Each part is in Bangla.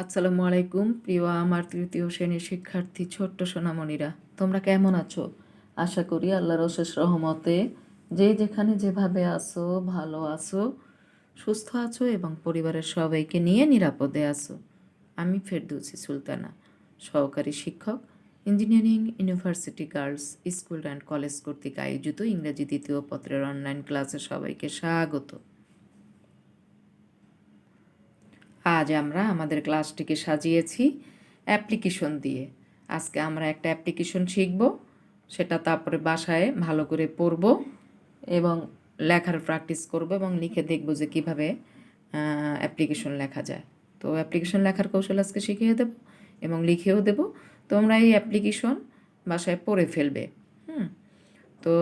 আসসালামু আলাইকুম প্রিয় আমার তৃতীয় শ্রেণীর শিক্ষার্থী ছোট্ট সোনামণিরা, তোমরা কেমন আছো? আশা করি আল্লাহর অশেষ রহমতে যে যেখানে যেভাবে আছো ভালো আছো, সুস্থ আছো এবং পরিবারের সবাইকে নিয়ে নিরাপদে আছো। আমি ফেরদৌসী সুলতানা, সহকারী শিক্ষক, engineering university girls school and college কর্তৃক আয়োজিত ইংরেজি দ্বিতীয় পত্রের অনলাইন ক্লাসে সবাইকে স্বাগত। আজ আমরা আমাদের ক্লাসটিকে সাজিয়েছি অ্যাপ্লিকেশন দিয়ে। আজকে আমরা একটা অ্যাপ্লিকেশন শিখব, সেটা তারপরে বাসায় ভালো করে পড়ব এবং লেখার প্র্যাকটিস করব এবং লিখে দেখব যে কীভাবে অ্যাপ্লিকেশন লেখা যায়। তো অ্যাপ্লিকেশন লেখার কৌশল আজকে শিখিয়ে দেব এবং লিখেও দেব। তোমরা এই অ্যাপ্লিকেশন বাসায় পড়ে ফেলবে। তো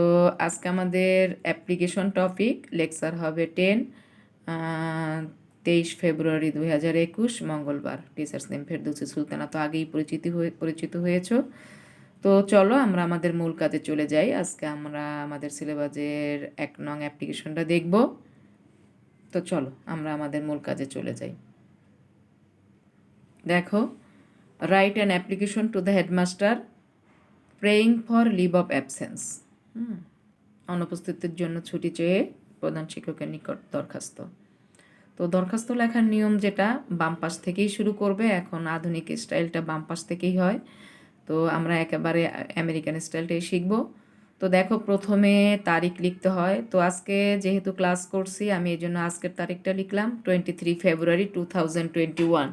আজকে আমাদের অ্যাপ্লিকেশন টপিক লেকচার হবে 23 ফেব্রুয়ারি 2021 মঙ্গলবার। টিচার্স নেম ফেরদৌসী সুলতানা, তো আগেই পরিচিত হয়েছ। তো চলো আমরা আমাদের মূল কাজে চলে যাই। আজকে আমরা আমাদের সিলেবাসের 1 নং অ্যাপ্লিকেশনটা দেখব। তো চলো আমরা আমাদের মূল কাজে চলে যাই। দেখো, write an application to the headmaster praying for leave of absence. অনুপস্থিতির জন্য ছুটি চেয়ে প্রধান শিক্ষকের নিকট দরখাস্ত। তো দরখাস্ত লেখার নিয়ম যেটা বাম পাশ থেকেই শুরু করবে। এখন আধুনিক স্টাইলটা বাম পাশ থেকেই হয়, তো আমরা একেবারে আমেরিকান স্টাইলটাই শিখব। তো দেখো, প্রথমে তারিখ লিখতে হয়। তো আজকে যেহেতু ক্লাস করছি আমি এই জন্য আজকের তারিখটা লিখলাম 23 ফেব্রুয়ারি 2021।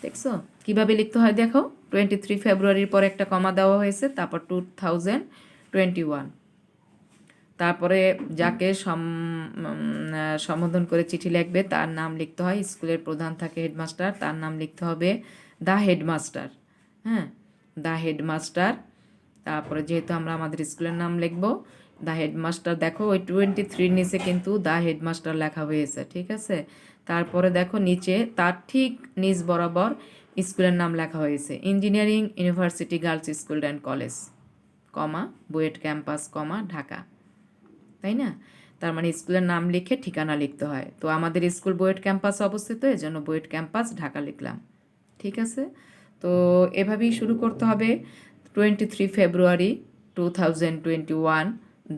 দেখছো কীভাবে লিখতে হয়? দেখো, 23 ফেব্রুয়ারির পর একটা কমা দেওয়া হয়েছে, তারপর 2021। তারপরে যাকে সম্বোধন করে চিঠি লিখবে তার নাম লিখতে হয়। স্কুলের প্রধান থাকে হেডমাস্টার, তার নাম লিখতে হবে দ্য হেডমাস্টার। হ্যাঁ, দ্য হেডমাস্টার। তারপরে যেহেতু আমরা আমাদের স্কুলের নাম লিখব দ্য হেডমাস্টার, দেখো ওই 23 নিচে কিন্তু দ্য হেডমাস্টার লেখা হয়েছে, ঠিক আছে। তারপরে দেখো নিচে তার ঠিক নিচ বরাবর স্কুলের নাম লেখা হয়েছে Engineering university girls school and College, comma BUET campus, comma Dhaka. তাই না? তার মানে স্কুলের নাম লিখে ঠিকানা লিখতে হয়। তো আমাদের স্কুল বুয়েট ক্যাম্পাসে অবস্থিত, এজন্য বুয়েট ক্যাম্পাস ঢাকা লিখলাম, ঠিক আছে। তো এভাবেই শুরু করতে হবে। 23 February 2021,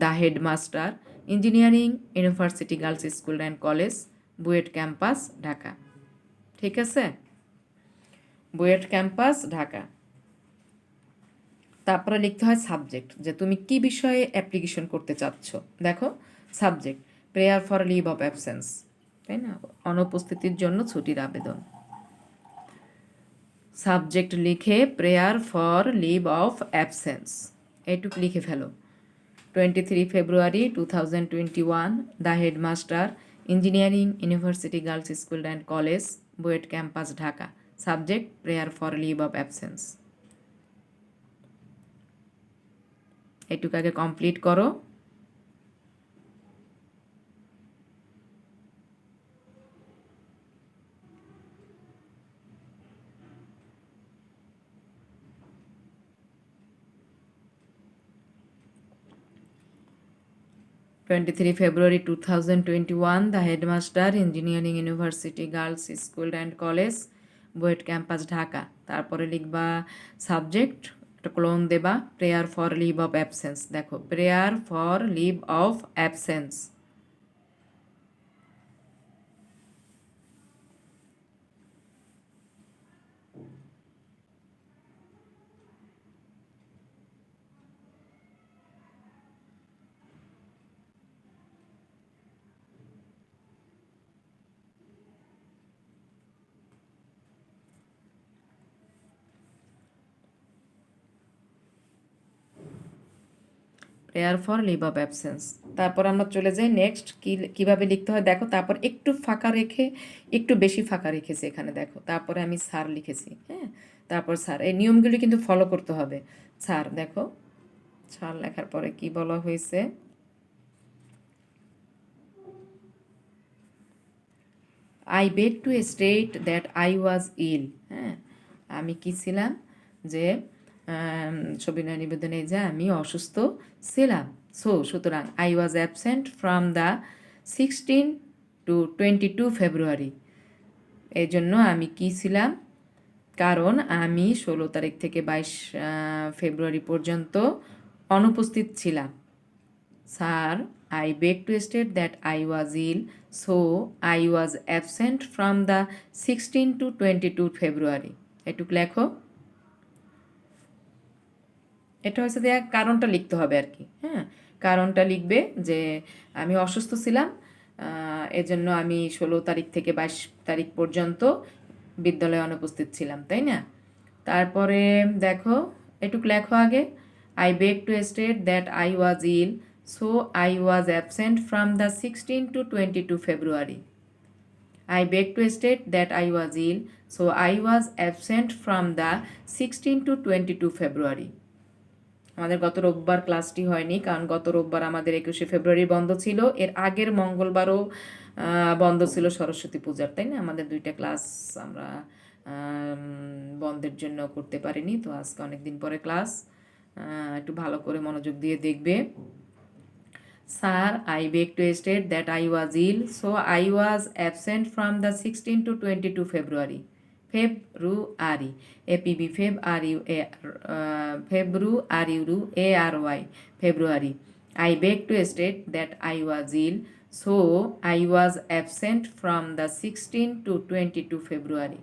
the headmaster, engineering university girls school and college, BUET campus Dhaka, ঠিক আছে। বুয়েট ক্যাম্পাস ঢাকা। তারপরে লিখতে হয় সাবজেক্ট, যে তুমি কি বিষয়ে অ্যাপ্লিকেশন করতে চাচ্ছ। দেখো subject prayer for leave of absence, তাই না, অনুপস্থিতির জন্য ছুটির আবেদন। সাবজেক্ট লিখে prayer for leave of absence এইটুকু লিখে ফেলো। 23 February 2021, the headmaster, engineering university girls school and college, BUET campus Dhaka. Subject prayer for leave of absence. এটুকু আগে কমপ্লিট করো। February 2021, the headmaster, engineering university girls school and college, BUET campus Dhaka. তারপরে লিখবা সাবজেক্ট, একটা ক্লোন দেবা prayer for leave of absence. দেখো prayer for leave of absence. Prayer for leave of absence. তারপর আমরা চলে যাই নেক্সট, কীভাবে লিখতে হয় দেখো। তারপর একটু ফাঁকা রেখে, একটু বেশি ফাঁকা রেখেছি এখানে দেখো। তারপরে আমি স্যার লিখেছি, হ্যাঁ। তারপর স্যার, এই নিয়মগুলি কিন্তু ফলো করতে হবে। স্যার, দেখো স্যার লেখার পরে কি বলা হয়েছে, I beg to state that I was ill. হ্যাঁ, আমি কি ছিলাম, যে সবিনয় নিবেদনে যে আমি অসুস্থ ছিলাম। সুতরাং I was absent from the 16 to 22 ফেব্রুয়ারি। এই জন্য আমি কি ছিলাম, কারণ আমি 16 তারিখ থেকে 22 ফেব্রুয়ারি পর্যন্ত অনুপস্থিত ছিলাম। Sir, I beg to state that I was ill, so I was absent from the 16 to 22 February. এটুকু লেখো। এটা হচ্ছে দেয়া কারণটা লিখতে হবে আর কি। হ্যাঁ, কারণটা লিখবে যে আমি অসুস্থ ছিলাম, এজন্য আমি 16 তারিখ থেকে 22 তারিখ পর্যন্ত বিদ্যালয়ে অনুপস্থিত ছিলাম, তাই না? তারপরে দেখো, এটুকু লেখো আগে। I beg to state that I was ill, so I was absent from the 16 to 22 February. I beg to state that I was ill, so I was absent from the 16 to 22 ফেব্রুয়ারি। আমাদের গত রোববার ক্লাসটি হয়নি, কারণ গত রোববার আমাদের 21শে ফেব্রুয়ারি বন্ধ ছিল। এর আগের মঙ্গলবারও বন্ধ ছিল সরস্বতী পূজার, তাই না? আমাদের 2টা ক্লাস আমরা বন্ধের জন্য করতে পারিনি। তো আজকে অনেক দিন পরে ক্লাস, একটু ভালো করে মনোযোগ দিয়ে দেখবে। Sir, I beg to state that I was ill, so I was absent from the 16 to 22 February. February, এপিবি Feb R U A, February A R Y, February. I beg to state that I was ill, so I was absent from the 16 to 22 February.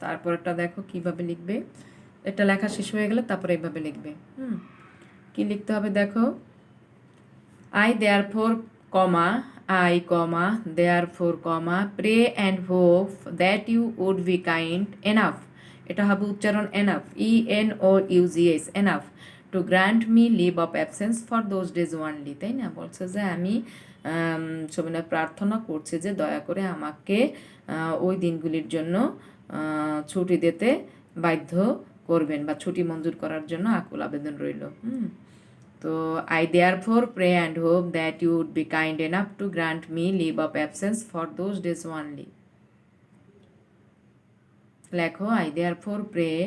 তারপরটা দেখো কিভাবে লিখবে। এটা লেখা শেষ হয়ে গেলে তারপরে এইভাবে লিখবে। কি লিখতে হবে দেখো। I therefore, I, therefore, pray and hope that you would be kind enough, এটা হবে উচ্চারণ enough, ENOUGH, enough to grant me leave of absence for those days only, তাই না? বলছে যে আমি সবিনয় প্রার্থনা করছি যে দয়া করে আমাকে ওই দিনগুলির জন্য ছুটি দিতে বাধ্য করবেন, বা ছুটি মঞ্জুর করার জন্য আকুল আবেদন রইল। তো I therefore pray and hope that you would be kind enough to grant me leave of absence for those days only. লেখো, I therefore pray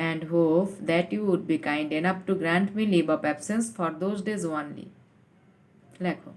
and hope that you would be kind enough to grant me leave of absence for those days only. লেখো।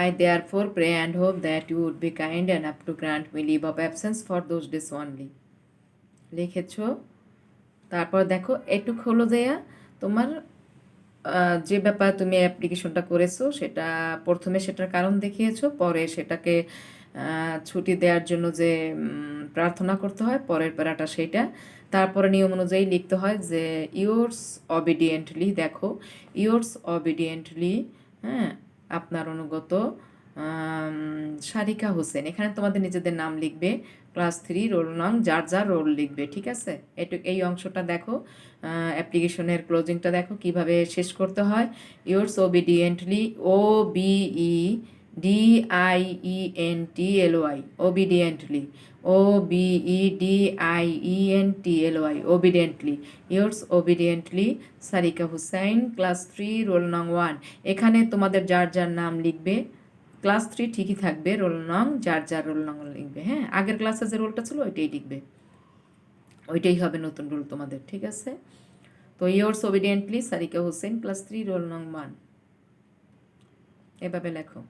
I therefore pray and hope that you would be kind enough to grant me leave of absence for those days only. লিখেছো? তারপর দেখো এটুক হলো যে তোমার যে ব্যাপার তুমি অ্যাপ্লিকেশনটা করেছো সেটা প্রথমে সেটার কারণ দেখিয়েছো, পরে সেটাকে ছুটি দেওয়ার জন্য যে প্রার্থনা করতে হয় পরের প্যারাটা সেইটা। তারপরে নিয়ম অনুযায়ী লিখতে হয় যে ইয়োর্স অবিডিয়েন্টলি, দেখো ইয়োর্স অবিডিয়েন্টলি, হ্যাঁ, আপনার অনুগত সারিকা হোসেন। এখানে তোমাদের নিজেদের নাম লিখবে, ক্লাস 3 রোল নং, যার যার রোল লিখবে, ঠিক আছে? এই অংশটা দেখো, অ্যাপ্লিকেশনের ক্লোজিংটা দেখো কিভাবে শেষ করতে হয়। Yours obediently, OBEDIENTLY, obediently, OBEDIENTLY, obediently, yours obediently Sarika Hussain, class 3 roll নং 1। এখানে তোমাদের যার যার নাম লিখবে, ক্লাস 3 ঠিকই থাকবে, রোল নং যার যার রোল নং লিখবে। হ্যাঁ, আগের ক্লাসে যে রোলটা ছিল ওইটাই লিখবে। ওইটাই হবে নতুন রুল তোমাদের, ঠিক আছে? তো yours obediently Sarika Hossain, class 3, roll নং 1, এভাবে লেখো।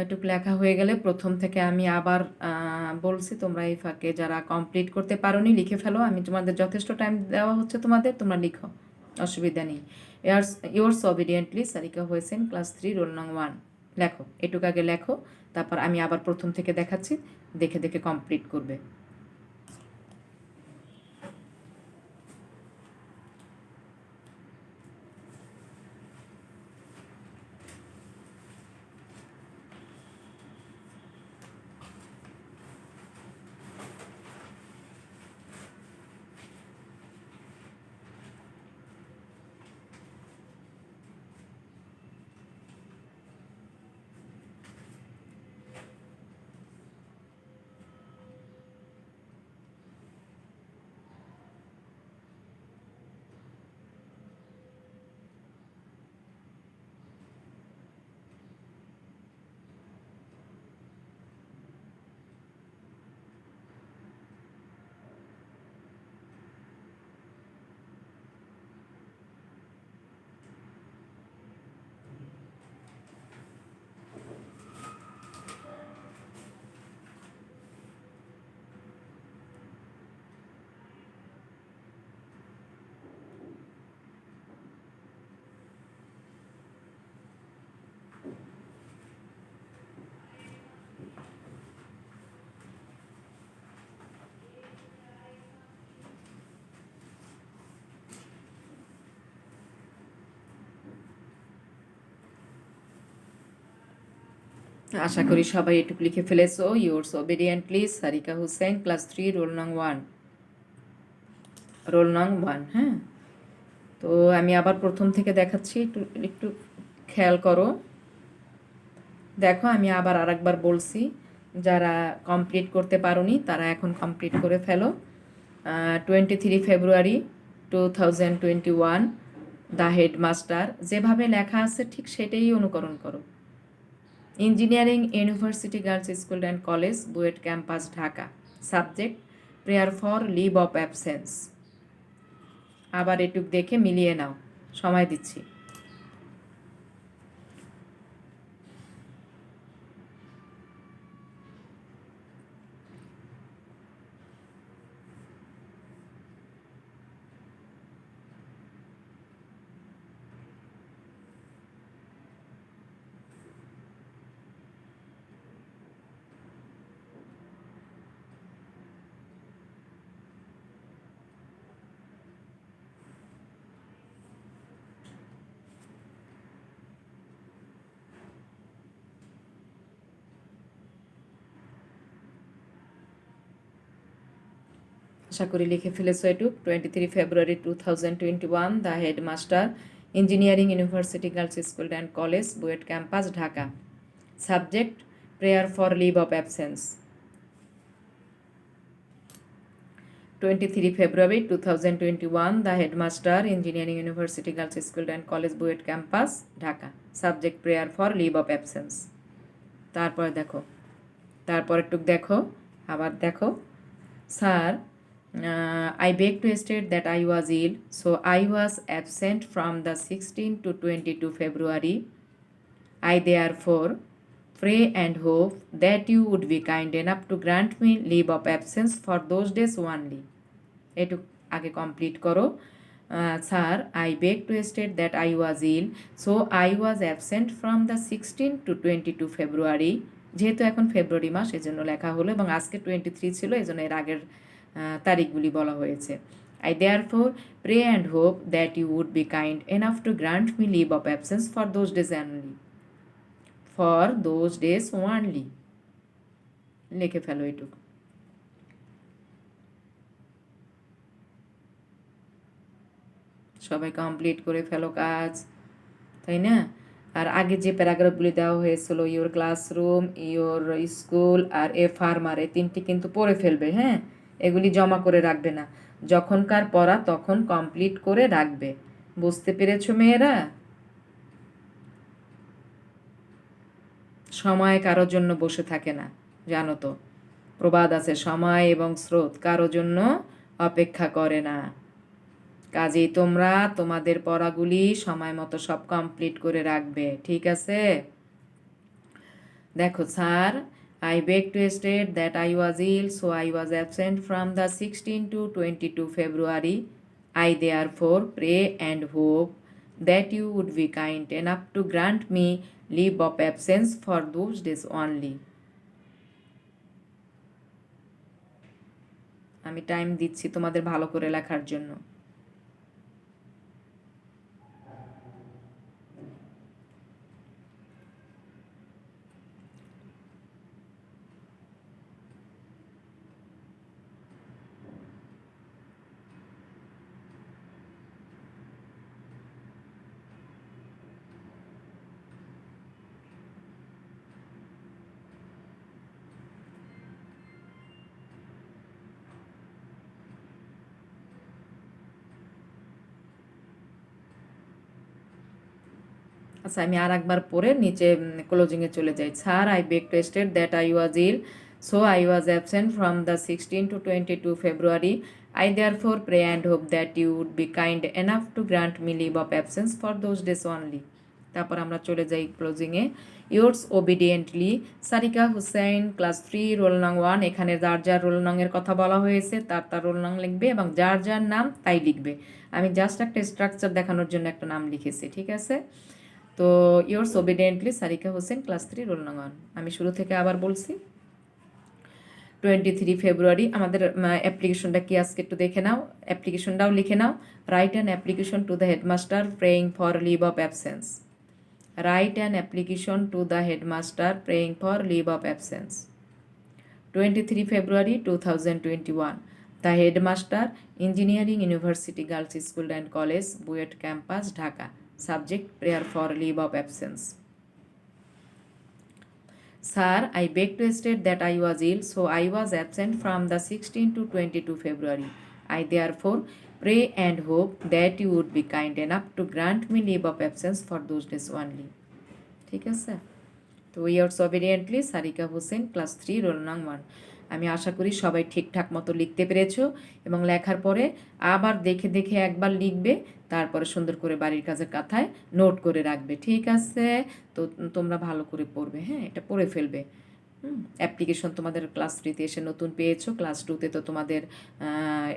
এটুকু লেখা হয়ে গেলে প্রথম থেকে আমি আবার বলছি, তোমরা এই ফাঁকে যারা কমপ্লিট করতে পারোনি লিখে ফেলো। আমি তোমাদের যথেষ্ট টাইম দেওয়া হচ্ছে তোমাদের, তোমরা লিখো, অসুবিধা নেই। Yours obediently Sarika Hossain, class 3, roll নং 1, লেখো। এটুকু আগে লেখো, তারপর আমি আবার প্রথম থেকে দেখাচ্ছি, দেখে দেখে কমপ্লিট করবে। আশা করি সবাই এটুকু লিখে ফেলেছো। Yours obediently Sarika Hossain, class 3, roll নং 1, রোল নং 1। হ্যাঁ, তো আমি আবার প্রথম থেকে দেখাচ্ছি, একটু একটু খেয়াল করো। দেখো, আমি আবার আরেকবার বলছি, যারা কমপ্লিট করতে পারোনি তারা এখন কমপ্লিট করে ফেলো। 23 ফেব্রুয়ারি 2021, দ্য হেডমাস্টার, যেভাবে লেখা আছে ঠিক সেটাই অনুকরণ করো। Engineering university girls school and college, BUET campus, Dhaka. Subject prayer for leave of absence. আবার এটুক দেখে মিলিয়ে নাও, সময় দিচ্ছি। আশা করি লিখে ফেলেছো এটুক। 23 February 2021, the headmaster, engineering university girls school and college, BUET campus, Dhaka. Subject prayer for leave of absence. 23 February 2021, the headmaster, engineering university girls school and college, BUET campus, Dhaka. Subject prayer for leave of absence. তারপর দেখো, তারপর একটু দেখো, আবার দেখো। Sir, I beg to state that I was ill, so I was absent from the 16 to 22 February. I therefore pray and hope that you would be kind enough to grant me leave of absence for those days only. এটু আগে কমপ্লিট করো। Sir, I beg to state that I was ill, so I was absent from the 16 to 22 February. যেহেতু এখন ফেব্রুয়ারি মাস, এজন্য লেখা হলো, এবং আজকে 23 ছিল, এজন্য এর আগের তারিখগুলি বলা হয়েছে। I therefore pray and hope that you would be kind enough to grant me leave of absence for those days only. For those days only. লিখে ফেলো এটুকু। সবাই কমপ্লিট করে ফেলো কাজ, তাই না? আর আগে যে প্যারাগ্রাফগুলি দেওয়া হয়েছিল, ইওর ক্লাসরুম, ইওর স্কুল আর এ ফার্মার, এই তিনটি কিন্তু পড়ে ফেলবে। হ্যাঁ, এগুলি জমা করে রাখবে না, যখনকার পড়া তখন কমপ্লিট করে রাখবে। বুঝতে পেরেছো মেয়েরা? সময় কারোর জন্য বসে থাকে না, জানো তো। প্রবাদ আছে, সময় এবং স্রোত কারো জন্য অপেক্ষা করে না। কাজেই তোমরা তোমাদের পড়াগুলি সময় মতো সব কমপ্লিট করে রাখবে, ঠিক আছে? দেখো, sir, I beg to state that I was ill, so I was absent from the 16 to 22 February. I therefore pray and hope that you would be kind enough to grant me leave of absence for those days only. আমি টাইম দিচ্ছি তোমাদের ভালো করে লেখার জন্য। আচ্ছা, আমি আর একবার পরে নিচে ক্লোজিংয়ে চলে যাই। Sir, I beg to state that I was ill, so I was absent from the 16 to 22 February. I therefore pray and hope that you would be kind enough to grant me leave of absence for those days only. তারপর আমরা চলে যাই ক্লোজিংয়ে। Yours obediently Sarika Hussain, class 3, roll নং 1। এখানে যার যার রোল নংয়ের কথা বলা হয়েছে তার তার রোল নং লিখবে এবং যার যার নাম তাই লিখবে। আমি জাস্ট একটা স্ট্রাকচার দেখানোর জন্য একটা নাম লিখেছি, ঠিক আছে? তো yours obediently Sarika Hossain, class 3, roll নং 1। আমি শুরু থেকে আবার বলছি। 23 ফেব্রুয়ারি আমাদের অ্যাপ্লিকেশনটা কি আজকে একটু দেখে নাও, অ্যাপ্লিকেশনটাও লিখে নাও। Write an application to the headmaster praying for leave of absence. Write an application to the headmaster praying for leave of absence. 23 February 2021, the headmaster, engineering university girls school and college, BUET campus, Dhaka. Subject, prayer for leave of absence. Sir, I beg to state that I was ill, so I was absent from the 16 to 22 February. I therefore pray and hope that you would be kind enough to grant me leave of absence for those days only. ঠিক আছে? তো yours obediently Sarika Hossain, class 3, roll নং 1। আমি আশা করি সবাই ঠিকঠাক মতো লিখতে পেরেছো এবং লেখার পরে আবার দেখে দেখে একবার লিখবে, তারপরে সুন্দর করে বাড়ির কাজের কথায় নোট করে রাখবে, ঠিক আছে? তো তোমরা ভালো করে পড়বে, হ্যাঁ, এটা পড়ে ফেলবে। অ্যাপ্লিকেশন তোমাদের ক্লাস 3-তে এসে নতুন পেয়েছো, ক্লাস 2-তে তো তোমাদের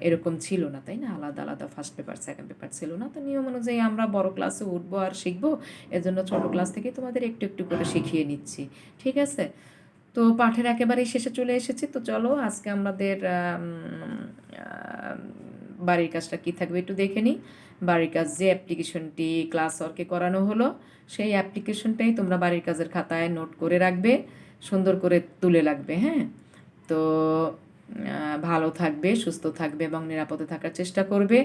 এরকম ছিল না, তাই না? আলাদা আলাদা ফার্স্ট পেপার সেকেন্ড পেপার ছিল না। তো নিয়ম অনুযায়ী আমরা বড় ক্লাসে উঠবো আর শিখবো, এজন্য ছোটো ক্লাস থেকে তোমাদের একটু একটু করে শিখিয়ে নিচ্ছি, ঠিক আছে? তো পাঠের একেবারেই শেষে চলে এসেছি। তো চলো আজকে আমাদের বাড়ির কাজটা কী থাকবে একটু দেখে নিই। বাড়ির কাজ, যে অ্যাপ্লিকেশনটি ক্লাস ওয়ার্কে করানো হলো সেই অ্যাপ্লিকেশনটাই তোমরা বাড়ির কাজের খাতায় নোট করে রাখবে, সুন্দর করে তুলে রাখবে, হ্যাঁ? তো ভালো থাকবে, সুস্থ থাকবে এবং নিরাপদে থাকার চেষ্টা করবে।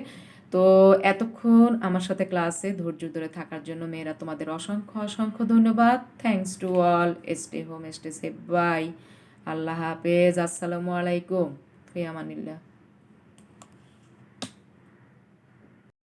তো এতক্ষণ আমার সাথে ক্লাসে ধৈর্য ধরে থাকার জন্য মেয়েরা তোমাদের অসংখ্য অসংখ্য ধন্যবাদ। Thanks to all. Stay home, stay safe, bye. আল্লাহ হাফেজ, আসসালামু আলাইকুম, ফি আমানিল্লাহ।